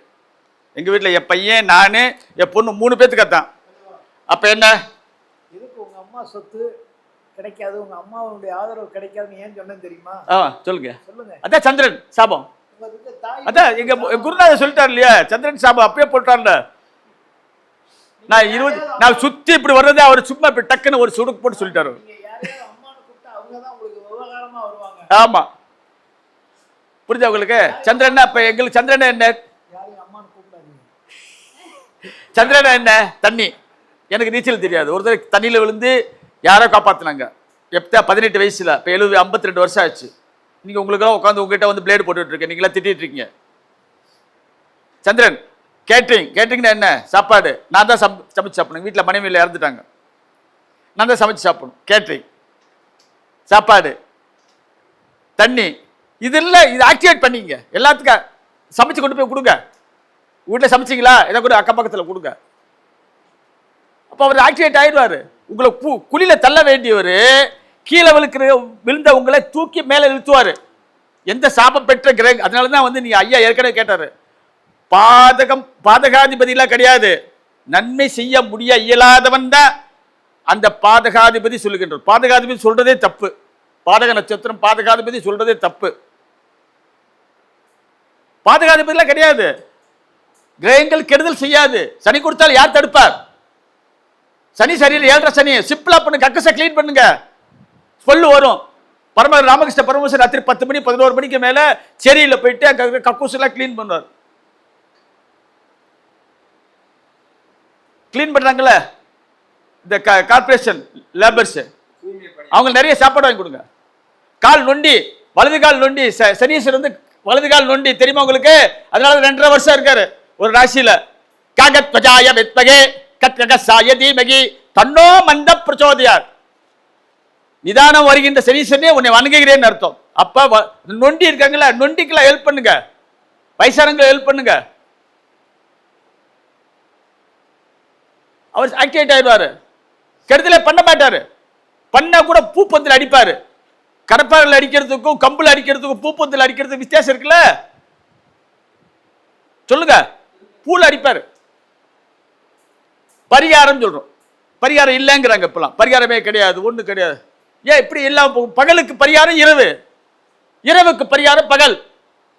[SPEAKER 1] எங்கள் வீட்டில் என் பையன், நான், என் பொண்ணு 3 பேத்துக்கு தான். அப்போ என்ன,
[SPEAKER 2] இதுக்கு உங்கள் அம்மா சொத்து கிடைக்காது, உங்கள் அம்மாவுடைய ஆதரவு கிடைக்காதுன்னு ஏன் சொன்னேன்னு தெரியுமா?
[SPEAKER 1] சொல்லுங்க. அதான் சந்திரன் சாபம். அதான் எங்க குருநாதர் சொல்லிட்டாரு இல்லையா, சந்திரன் சாபம் அப்பயே போட்டார்ல. நான் சுத்தி இப்படி வர்றதே அவர் சும்மா இப்படி டக்குன்னு ஒரு சுடுக்கு போட்டு சொல்லிட்டாரு. ஆமா, புரிஞ்சா உங்களுக்கு? சந்திரன் அப்ப எங்களுக்கு சந்திரன் என்ன? சந்திரன் என்ன? தண்ணி. எனக்கு நீச்சல் தெரியாது. ஒரு தடவை தண்ணியில விழுந்து யாரோ காப்பாத்தினாங்க. எப்ப 18 வயசுல. இப்ப 52 வருஷம் ஆச்சு. நீங்க உங்களுக்கெல்லாம் உட்காந்து உங்ககிட்ட வந்து பிளேடு போட்டுட்டு இருக்கேன், நீங்களா திட்டிட்டு இருக்கீங்க. சந்திரன் கேட்டரிங்னா என்ன? சாப்பாடு. நான் தான் சமைச்சு சாப்பிடணும். வீட்டில் மனைவியில் இறந்துட்டாங்க, நான் தான் சமைச்சு சாப்பிடணும். கேட்டரிங், சாப்பாடு, தண்ணி, இதெல்லாம் இது ஆக்டிவேட் பண்ணிங்க. எல்லாத்துக்கும் சமைச்சு கொண்டு போய் கொடுங்க. வீட்டில் சமைச்சிங்களா, எதை கூட அக்கம் பக்கத்தில் கொடுங்க. அப்போ அவர் ஆக்டிவேட் ஆயிடுவார். உங்களை குழியில தள்ள வேண்டியவர் கீழே விழுந்த உங்களை தூக்கி மேலே இழுத்துவார். எந்த சாபம் பெற்ற கிரகம். அதனால தான் வந்து நீ ஐயா ஏற்கனவே கேட்டாரு, பாதகாதிபதியெல்லாம் கிடையாது. நன்மை செய்ய இயலாதவன் தான் அந்த பாதகாதிபதி சொல்லுகின்றார். பாதகாதிபதி சொல்றதே தப்பு. பாதக நட்சத்திரம் பாதகாதிபதி சொல்றதே தப்பு. பாதகாதிபதியெல்லாம் கிடையாது. கிரகங்கள் கெடுதல் செய்யாது. சனி கொடுத்தால் யார் தடுப்பார்? சனி சரியில் 7.5 சனி. சிம்பிளா பண்ணுங்க, கக்கசை கிளீன் பண்ணுங்க, சொல்லு வரும். ராமகிருஷ்ண பரமஹம்சர் ராத்திரி 10 மணி 11 மணிக்கு மேல செரியில போயிட்டு கக்கூஸ் எல்லாம் கிளீன் பண்ணுவார். கிளீன் பண்றாங்கல்ல இந்த கார்பரேஷன் லேபர்ஸ், அவங்க நிறைய சாப்பாடு வாங்கி கொடுங்க. கால் நொண்டி, வலது கால் நொண்டி, சனீஸ்வரர் வந்து வலது கால் நொண்டி தெரியுமா உங்களுக்கு? அதனால 2.5 வருஷம் இருக்காரு ஒரு ராசியில. காகத் பஜாய வித்மகே கத்கசாய தீமகி தன்னோ மந்த பிரச்சோதயார். நிதானம் வருகின்ற சனீஸ்வரனே உன்னை வணங்குகிறேன்னு அர்த்தம். அப்ப நொண்டி இருக்காங்கல்ல, நொண்டிக்கெல்லாம் ஹெல்ப் பண்ணுங்க, வயசானங்களை ஹெல்ப் பண்ணுங்க. அவர் ஆக்டிவேட் ஆயிடுவாரு. கெடுதலை பண்ண மாட்டாரு. பண்ண கூட பூப்பந்தில் அடிப்பாரு. கடப்பாறையில் அடிக்கிறதுக்கும் கம்புல அடிக்கிறதுக்கும் பூப்பந்தில் அடிக்கிறதுக்கு வித்தியாசம் இருக்குல்ல, சொல்லுங்க. பூல அடிப்பாரு. பரிகாரம் சொல்றோம், பரிகாரம் இல்லைங்கிறாங்க. இப்பெல்லாம் பரிகாரமே கிடையாது, ஒண்ணு கிடையாது. ஏன் இப்படி எல்லாம்? பகலுக்கு பரிகாரம் இரவு, இரவுக்கு பரிகாரம் பகல்,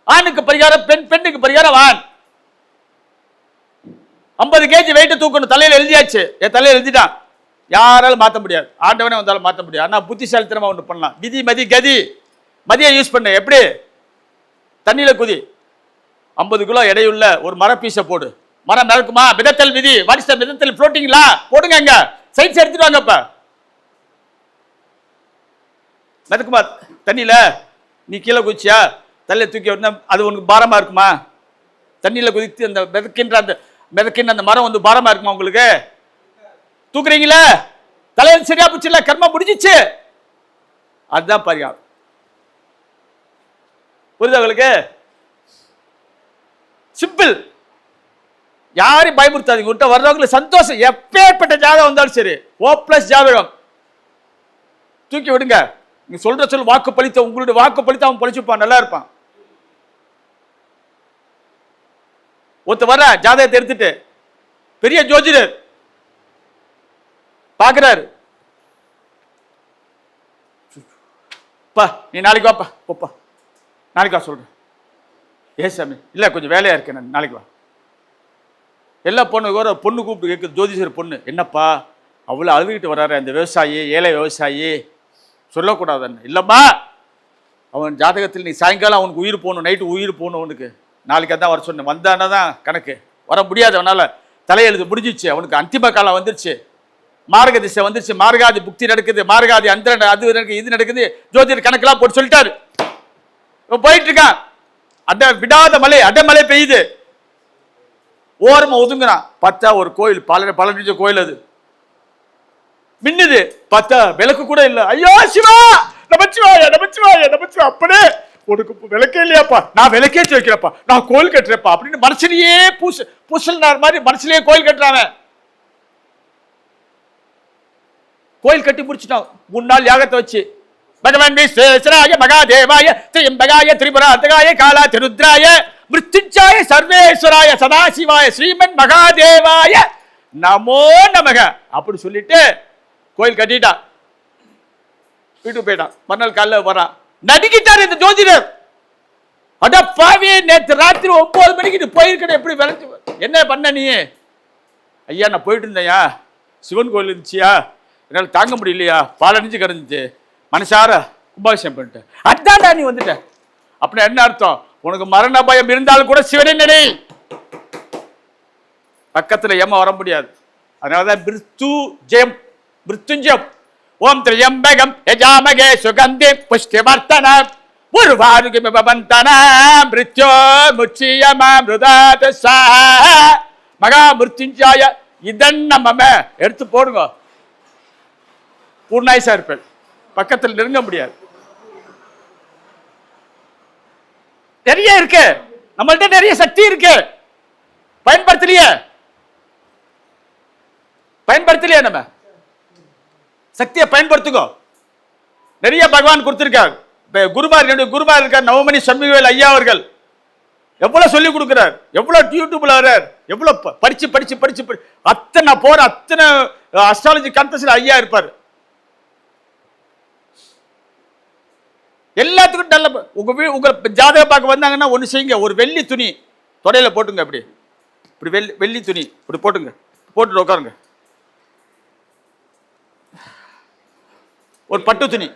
[SPEAKER 1] ஆணுக்கு பரிகாரம் பெண், பெண்ணுக்கு பரிகாரம் ஆண். 50 kg வெயிட் தூக்கணும், தலையில எழுதியாச்சு. என் தலையில எழுதிட்டான், யாராலும் மாற்ற முடியாது. ஆண்டவனே வந்தாலும் மாற்ற முடியாது. ஆனா புத்திசாலித்தனமா ஒன்று பண்ணலாம். விதி மதி கதி. மதியை யூஸ் பண்ண எப்படி? தண்ணியில குதி, 50 கிலோ எடையுள்ள ஒரு மர பீஸை போடு, மரம் நடக்குமா? மிதத்தல் விதி. வாட்ஸ் த மிதத்தல் ஃப்ளோட்டிங்லா போடுங்க. அங்க சைட்ஸ் எடுத்துட்டு வாங்க. இப்ப மிதக்குமா தண்ணியில? நீ கீழே குதிச்சியா, தலையில தூக்கி விட்டா அது உனக்கு பாரமா இருக்குமா? தண்ணியில குதித்து அந்த மிதக்கின்ற அந்த மரம் வந்து பாரமா இருக்குமா உங்களுக்கு? தூக்குறீங்களா? தலையில சரியா போச்சுல, கர்மம் முடிஞ்சிச்சு. அதுதான் பரிகாரம். புரியுதா உங்களுக்கு? சிம்பிள். யாரையும் பயமுறுத்தாதீங்க. உங்கள்கிட்ட வர்றவங்களுக்கு சந்தோஷம். எப்பேற்பட்ட ஜாதகம் வந்தாலும் சரி, O+ ஜாதகம் தூக்கி விடுங்க. நீங்க சொல்ற சொல் வாக்கு பழித்த, உங்களுடைய வாக்கு பழித்த அவன் பழிச்சுப்பான், நல்லா இருப்பான். ஒருத்த வர ஜாதகத்தை எடுத்துட்டு பெரிய ஜோதிடர் பாக்குறாரு, நீ நாளைக்கு வாப்பா, போப்பா, நாளைக்கு வா சொல்றேன். ஏ சாமி, இல்ல கொஞ்சம் வேலையா இருக்கேன், நாளைக்கு வா. எல்லா ஒரு பொண்ணு கூப்பிட்டு கேட்குது, ஜோதிஷர் பொண்ணு, என்னப்பா அவ்வளோ அழுதுகிட்டு வர்றாரு அந்த விவசாயி, ஏழை விவசாயி, சொல்லக்கூடாதுன்னு. இல்லைம்மா, அவன் ஜாதகத்தில் நீ சாயங்காலம் அவனுக்கு உயிர் போகணும், நைட்டு உயிர் போகணும், அவனுக்கு நாளைக்கு அதான் வர சொன்னேன். வந்தானா தான் கணக்கு, வர முடியாது, அவனால் தலையெழுது முடிஞ்சிச்சு, அவனுக்கு அந்திம காலம் வந்துருச்சு, மார்க திசை வந்துருச்சு, மார்காதி புக்தி நடக்குது, மார்காதி அந்த அது நடக்குது, இது நடக்குது, ஜோதிடர் கணக்கெல்லாம் போட்டு சொல்லிட்டாரு. போயிட்டு இருக்கான், விடாத மழை, அடமழை பெய்யுது, ஓரமா ஒதுங்குறான். பார்த்தா ஒரு கோயில், பழனிச்ச கோயில், அது மின்னுது. பார்த்தா விளக்கு கூட இல்லை. ஐயோ சிவா, நமச்சிவாய நமச்சிவாய நமச்சிவா, அப்படியே உனக்கு விளக்கே இல்லையாப்பா, நான் விளக்கேற்றி வைக்கிறப்பா, நான் கோயில் கட்டுறப்பா அப்படின்னு மனசுலயே பூசல்னார் மாதிரி மனசுலயே கோயில் கட்டுறாங்க. கோயில் கட்டி முடிச்சுட்டான். 3 நாள் யாகத்தை வச்சு, பகவான் விஸ்வேஸ்வராய மகாதேவாய திரியம்பகாய திரிபுராந்தகாய காலா திருத்ராய மிருத்யுஞ்சாய சர்வேஸ்வராய சதாசிவாய ஸ்ரீமன் மகாதேவாய நமோ நமக அப்படி சொல்லிட்டு கோயில் கட்டிட்டான். வீட்டுக்கு போயிட்டான். மறுநாள் காலைல வரான். நடிக்கிட்டார் இந்த ஜோதிடர். அட பாவி, நேற்று ராத்திரி 9 மணிக்கு நீ போயிருக்க, எப்படி விளைச்சு என்ன பண்ண நீ? ஐயா நான் போயிட்டு இருந்தேயா, சிவன் கோயில் இருந்துச்சியா, என்னால் தாங்க முடியலையா, பாலடிஞ்சு கிடந்துச்சு, மனசார கும்பாபிஷேகம் பண்ணிட்டு அதான்டா நீ வந்துட்ட. அப்படின்னா என்ன அர்த்தம்? உனக்கு மரண பயம் இருந்தாலும் கூட சிவனை நினை, பக்கத்துல ஏமா வர முடியாது. அதனாலதான் மிருத்யுஞ்சயம் ஓம் திரியம்பகம் யஜாமகே சுகந்தி புஷ்டிவர்த்தனம் உருவாருகிமபந்தனம் மிருத்யோ முச்சியமாம்ருதாத சாஹ மகா மிருத்யுஞ்சாய. இதன் நம்ம எடுத்து போடுங்க, பூர்ணாயுசா இருப்பேன், பக்கத்தில் நெருங்க முடியாது. நிறைய இருக்கு நம்மள்ட்ட, நிறைய சக்தி இருக்கு, பயன்படுத்தலையே நம்ம சக்தியை பயன்படுத்துங்க. நிறைய பகவான் கொடுத்திருக்கார். குருமார் இருக்கார், நவமணி சண்முகவேல் ஐயா அவர்கள் எவ்வளவு சொல்லி கொடுக்கிறார், எவ்வளவு யூடியூப்ல வர்றார், எவ்வளவு படிச்சு அத்தனை போற அத்தனை அஸ்ட்ராலஜி கான்ஃபரன்ஸ்ல ஐயா இருப்பார். எல்லாத்துக்கும் நல்ல உங்க ஜாதக பார்க்க வந்தாங்கன்னா ஒன்று செய்யுங்க, ஒரு வெள்ளி துணி தொடையில போட்டுங்க, இப்படி வெள்ளி துணி இப்படி போட்டுங்க, போட்டுட்டு உட்காருங்க. ஒரு பட்டு துணி,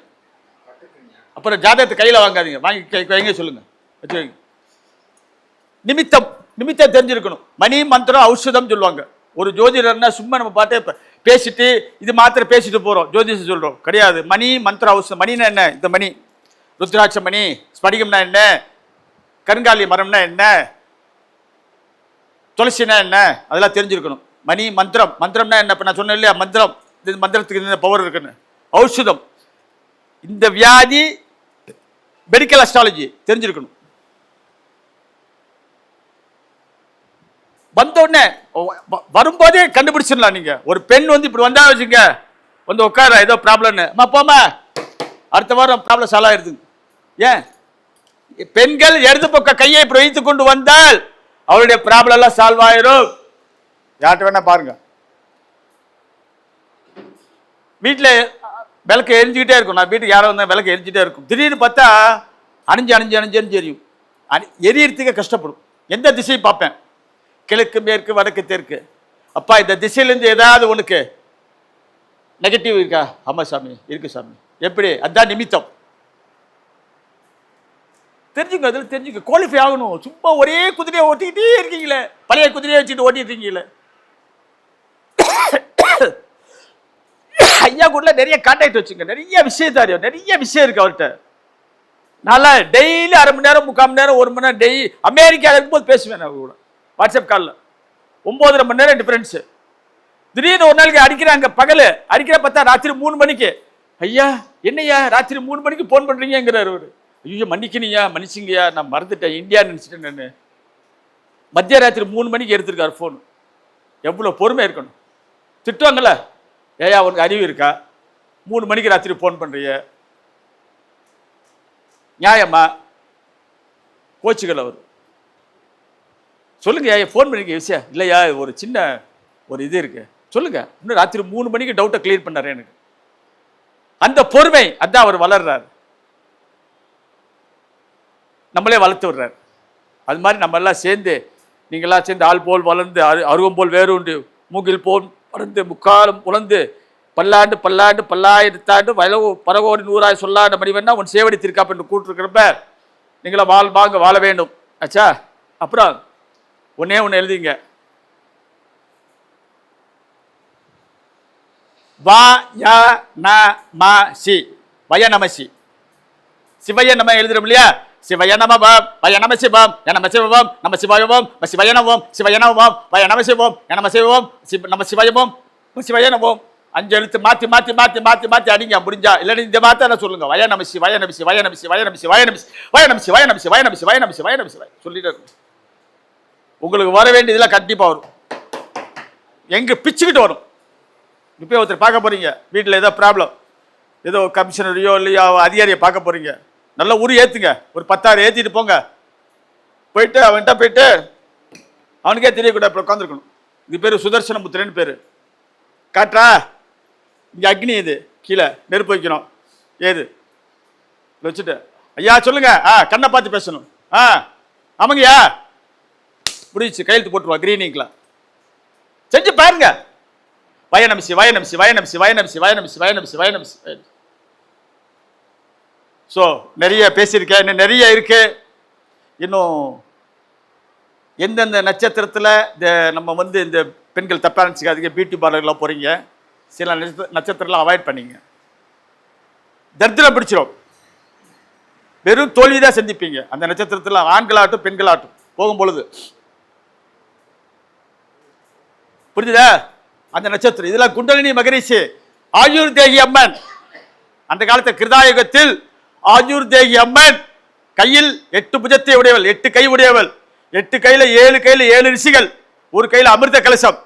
[SPEAKER 1] அப்புறம் ஜாதகத்தை கையில வாங்காதீங்க, வாங்கி வைங்க, சொல்லுங்க வச்சு வைங்க. நிமித்தம் தெரிஞ்சிருக்கணும். மணி மந்திரம் ஔஷதம் சொல்லுவாங்க. ஒரு ஜோதிடர்னா சும்மா நம்ம பாட்டு பேசிட்டு இது மாத்திரம் பேசிட்டு போறோம், ஜோதிஷம் சொல்றோம் கிடையாது. மணி மந்திரம் ஔஷதம். மணினா என்ன? இந்த மணி, ருத்ராட்ச மணி, ஸ்படிகம்னா என்ன, கருங்காலி மரம்னா என்ன, துளசினா என்ன, அதெல்லாம் தெரிஞ்சிருக்கணும். மணி மந்திரம்னா என்ன? இப்ப நான் சொன்னேன் இல்லையா, மந்திரம், இந்த மந்திரத்துக்கு இந்த பவர் இருக்குன்னு. ஔஷதம், இந்த வியாதி, மெடிக்கல் அஸ்ட்ராலஜி தெரிஞ்சிருக்கணும். வந்த உடனே வரும்போதே கண்டுபிடிச்சிடலாம். நீங்க ஒரு பெண் இப்படி வந்தா வச்சுங்க, வந்து உட்கார ஏதோ ப்ராப்ளம்னு, போமா அடுத்த வாரம் ப்ராப்ளம் சால்வ் ஆயிருது. ஏன்? பெண்கள் இடது பக்க கையை இப்படி வைத்துக் கொண்டு வந்தால் அவருடைய ப்ராப்ளம் எல்லாம் சால்வ் ஆயிரும். யார்கிட்ட வேணா பாருங்க. வீட்டுல விளக்கு எரிஞ்சுக்கிட்டே இருக்கும். நான் வீட்டுக்கு யாரும் வந்தா விளக்கு எரிஞ்சுட்டே இருக்கும். திடீர்னு பார்த்தா அணிஞ்சு எரியும். எரியறதுக்கு கஷ்டப்படும். எந்த திசையை பார்ப்பேன்? கிழக்கு, மேற்கு, வடக்கு, தெற்கு. அப்பா இந்த திசையிலிருந்து ஏதாவது உனக்கு நெகட்டிவ் இருக்கா? ஆமா சாமி இருக்கு சாமி. எப்படி? அதான் நிமித்தம். தெரிஞ்சுங்க, அதில் தெரிஞ்சுக்க, குவாலிஃபை ஆகணும். சும்மா ஒரே குதிரையை ஓட்டிக்கிட்டே இருக்கீங்களே, பழைய குதிரையை வச்சுட்டு ஓட்டிட்டு இருக்கீங்களே. ஐயா கூட நிறைய கான்டாக்ட் வச்சுங்க, நிறைய விஷயம் நிறைய விஷயம் இருக்கு அவர்கிட்ட. நல்லா டெய்லி 1/2 மணி நேரம், 3/4 மணி நேரம், 1 மணி நேரம் டெய்லி அமெரிக்காவில் இருக்கும்போது பேசுவேன் அவர் கூட. வாட்ஸ்அப் காலில் 9.5 மணி நேரம் டிஃபரன்ஸ். திடீர்னு ஒரு நாளைக்கு அடிக்கிறாங்க, பகல் அடிக்கிற பார்த்தா ராத்திரி 3 மணிக்கு. ஐயா என்னையா ராத்திரி 3 மணிக்கு போன் பண்றீங்கிறார் அவரு. ஐயோ மன்னிக்கணியா, மன்னிச்சிங்கய்யா, நான் மறந்துட்டேன், இந்தியா நினைச்சிட்டேன் நான். மத்திய ராத்திரி 3 மணிக்கு எடுத்திருக்காரு போன். எவ்வளவு பொறுமை இருக்கணும். திட்டுவாங்கல்ல, ஏயா உனக்கு அறிவு இருக்கா, 3 மணிக்கு ராத்திரி போன் பண்றீங்க, நியாயமா? கோச்சுகள் அவர். சொல்லுங்க ஐயா, போன் பண்ணிக்க விஷயம் இல்லையா, ஒரு சின்ன ஒரு இது இருக்கு, சொல்லுங்க. இன்னும் ராத்திரி 3 மணிக்கு டவுட்டை கிளியர் பண்ணாரு எனக்கு. அந்த பொறுமை, அதான் அவர் வளர்றாரு, நம்மளே வளர்த்து விடுறாரு. அது மாதிரி நம்ம எல்லாம் சேர்ந்து நீங்களாம் சேர்ந்து ஆள் போல் வளர்ந்து அருவம் போல் வேறுண்டு மூங்கில் போல் பறந்து முக்காலம் உணர்ந்து பல்லாண்டு பல்லாண்டு பல்லாயிரத்தாண்டு வயலவு பரகோடி நூறாய் சொல்லாண்ட மணிவண்ணா உன் சேவடி திருக்காப்பு என்று கூட்டிருக்கிறப்ப நீங்களா வாங்க வாழ வேண்டும் ஆச்சா. அப்புறம் ஒன்று எழுதிங்க, வயநமசி வயநமசி சிவைய நம்ம எழுதுறோம் இல்லையா, சிவய நமவம் வய நம சிவம் நம சிவம் நம சிவயவோம் சிவயனவோம் சிவயனவோம் வய நம சிவோம் நம சிவம் நம சிவயவோம் சிவயனவோம் 5 எழுத்து மாத்தி மாத்தி மாத்தி மாத்தி மாத்தி அடிங்க முடிஞ்சா. இல்லைன்னு இந்த மாத்த சொல்லுங்க, வயநமசி வயநமசி வயநமசி வயநமசி வயநமசி வயநமசி வயநமசி வயநமசி வயநமசி வயநமசி சொல்லிட்டு உங்களுக்கு வர வேண்டியதெல்லாம் கண்டிப்பா வரும். எங்க பிச்சுக்கிட்டு வரும். இப்போ ஒருத்தர் பார்க்க போறீங்க, வீட்டில் ஏதோ ப்ராப்ளம், ஏதோ கமிஷனரையோ இல்லையோ அதிகாரியை பார்க்க போறீங்க, நல்லா உரி ஏற்றுங்க, ஒரு 10,000 ஏற்றிட்டு போங்க. போயிட்டு அவன்கிட்ட போயிட்டு அவனுக்கே தெரியக்கூடாது, இப்போ உட்காந்துருக்கணும். இது பேர் சுதர்சன முத்திரன்னு பேர். காட்டுறா, இங்கே அக்னி இது, கீழே நெருப்பு வைக்கணும், ஏது வச்சுட்டு ஐயா சொல்லுங்க, கண்ணை பார்த்து பேசணும், ஆமாங்கய்யா முடிச்சு கையெழுத்து போட்டுருவா கிரீனிங்லாம் செஞ்சு பாருங்க. வயநமசி வயநமசி வயநமசி வயநமசி வயநமசி வயநமசி வயநமசி. ஸோ நிறைய பேசியிருக்கேன், இன்னும் நிறைய இருக்கு. இன்னும் எந்தெந்த நட்சத்திரத்தில் இந்த நம்ம வந்து இந்த பெண்கள் தப்பாக நினச்சிக்காதீங்க, பியூட்டி பார்லர்லாம் போகிறீங்க, சில நட்சத்திரம்லாம் அவாய்ட் பண்ணிங்க, தரித்திரம் பிடிச்சிடும், வெறும் தோல்வி தான் சந்திப்பீங்க அந்த நட்சத்திரத்தில், ஆண்களாகட்டும் பெண்களாகட்டும் போகும் பொழுது. புரிஞ்சுதா? அந்த நட்சத்திரம் இதெல்லாம் குண்டலினி மகரிஷி ஆயுர் தேகி அம்மன். அந்த காலத்து கிருதாயுகத்தில் ஆயுர் தேகி அம்மன் கையில் 8 புஜத்தை உடையவள், 8 கை உடையவள், 8 கையில 7 கையில 7 ரிஷிகள், ஒரு கையில அமிர்த கலசம்.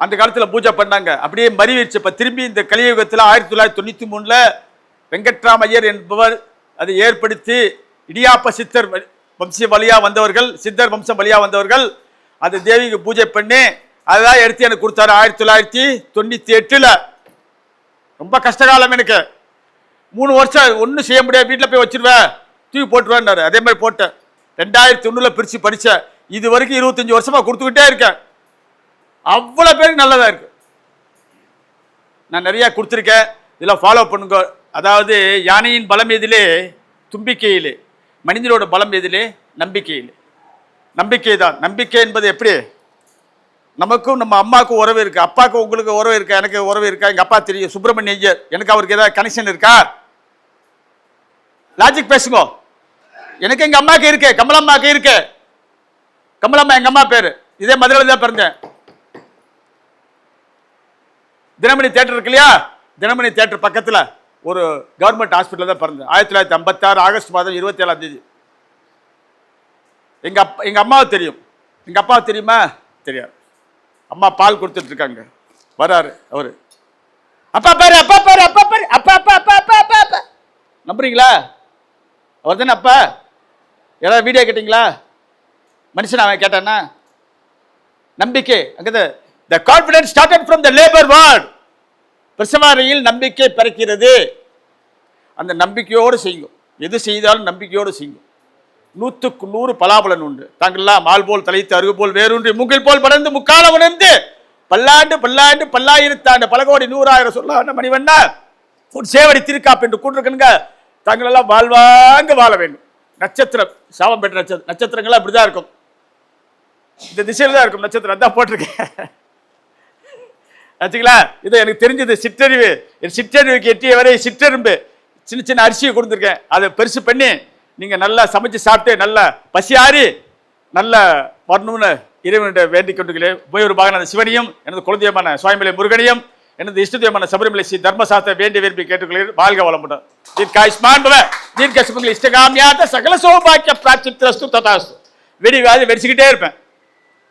[SPEAKER 1] அந்த காலத்துல பூஜை பண்ணாங்க, அப்படியே மறிவிச்சு. இப்ப திரும்பி இந்த கலியுகத்தில் 1993 வெங்கட்ராம் ஐயர் என்பவர் அதை ஏற்படுத்தி இடியாப்ப சித்தர் வம்ச வழியா வந்தவர்கள், சித்தர் வம்சம் வழியா வந்தவர்கள் அது தேவிக்கு பூஜை பண்ணி அதான் எடுத்து எனக்கு கொடுத்தாரு 1998. ரொம்ப கஷ்டகாலம் எனக்கு, 3 வருஷம் ஒன்றும் செய்ய முடியாது, வீட்டில் போய் வச்சிருவேன், தூக்கி போட்டுருவேன்னாரு. அதே மாதிரி போட்டேன். 2001 பிரித்து படித்தேன். இது வரைக்கும் 25 வருஷமா கொடுத்துக்கிட்டே இருக்கேன். அவ்வளோ பேருக்கு நல்லதா இருக்கு. நான் நிறையா கொடுத்துருக்கேன், இதெல்லாம் ஃபாலோ பண்ணுங்க. அதாவது யானையின் பலம் எதிலே தும்பிக்கையிலே, மனிதனோட பலம் எதிலே நம்பிக்கையிலே. நம்பிக்கை தான். நம்பிக்கை என்பது எப்படி, நமக்கும் நம்ம அம்மாவுக்கும் உறவு இருக்கு, அப்பாவுக்கும் உங்களுக்கு உறவு இருக்கா, எனக்கு உறவு இருக்கா, எங்க அப்பா தெரியும் சுப்பிரமணிய ஐயர், எனக்கு அவருக்கு ஏதாவது கனெக்ஷன் இருக்கா? லாஜிக் பேசுங்க. எனக்கு எங்க அம்மாவுக்கு இருக்கு, கமலம்மாவுக்கு இருக்கு. கமலம்மா எங்க அம்மா பேரு, இதே மதுரையில் தான் பிறந்தேன். தினமணி தியேட்டர் இருக்கு இல்லையா, தினமணி தியேட்டர் பக்கத்துல ஒரு கவர்மெண்ட் ஹாஸ்பிட்டல் தான் பிறந்தேன். 1956 ஆகஸ்ட் மாதம் 27ஆம் தேதி. எங்க அம்மாவை தெரியும். எங்க அப்பாவை தெரியுமா? தெரியாது. அம்மா பால் கொடுத்துட்டு இருக்காங்க, வராரு அவரு, அப்பா பாரு அப்பா பாரு அப்பா பாரு அப்பா அப்பா அப்பா அப்பா அப்பா அப்பா. நம்புறீங்களா? அவர் தானே அப்பா. ஏதாவது வீடியோ கேட்டீங்களா? மனுஷன் அவன் கேட்டானா? நம்பிக்கை அங்கே the confidence started from the labor ward. பிரசவாரியில் நம்பிக்கை பிறக்கிறது. அந்த நம்பிக்கையோடு செய்யும், எது செய்தாலும் நம்பிக்கையோடு செய்யும். 100க்கு 100 பலாபலன் உண்டு. தாங்கள்லாம் மால் போல் தலைத்து அருகு போல் வேறொன்று மூங்கில் போல் படர்ந்து முக்காலம் உணர்ந்து பல்லாண்டு பல்லாண்டு பல்லாயிரத்தாண்டு பல கோடி 100,000 சொல்லாண்ட மணிவண்ணா உன் சேவடி திருக்காப்பு என்று கூட்டிருக்கணுங்க. தாங்களெல்லாம் வாழ்வாங்க வாழ வேண்டும். நட்சத்திரம் சாபம் பெற்ற நட்சத்திரங்கள்லாம் இப்படிதான் இருக்கும், இந்த திசையில் தான் இருக்கும் நட்சத்திரம். அதான் போட்டிருக்கேன் ஆச்சுங்களா. இது எனக்கு தெரிஞ்சது சிற்றறிவு. என் சிற்றறிவுக்கு எட்டிய வரை சிற்றெரும்பு சின்ன சின்ன அரிசியை கொடுத்துருக்கேன். அதை பெருசு பண்ணி நீங்கள் நல்லா சமைச்சு சாப்பிட்டு நல்லா பசியாறி நல்லா வரணும்னு இறைவனிட வேண்டிக் கொண்டுகிறேன். உபயோக பாகன சிவனியும் எனது குலதெய்வமான சுவாமிமலை முருகனையும் எனது இஷ்டதெய்வமான சபரிமலை ஸ்ரீ தர்மசாஸ்திர வேண்டி விரும்பி கேட்டுக்கொள்கிறேன். வாழ்க வளமுடன். தீர்க்காயுஷ்மான் பவ தீர்க்க சுமங்கலி இஷ்டகாமியாத சகல சௌபாக்கிய பிராப்திரஸ்து ததாஸ்து. வெடி வியாதி வெடிச்சுக்கிட்டே இருப்பேன்.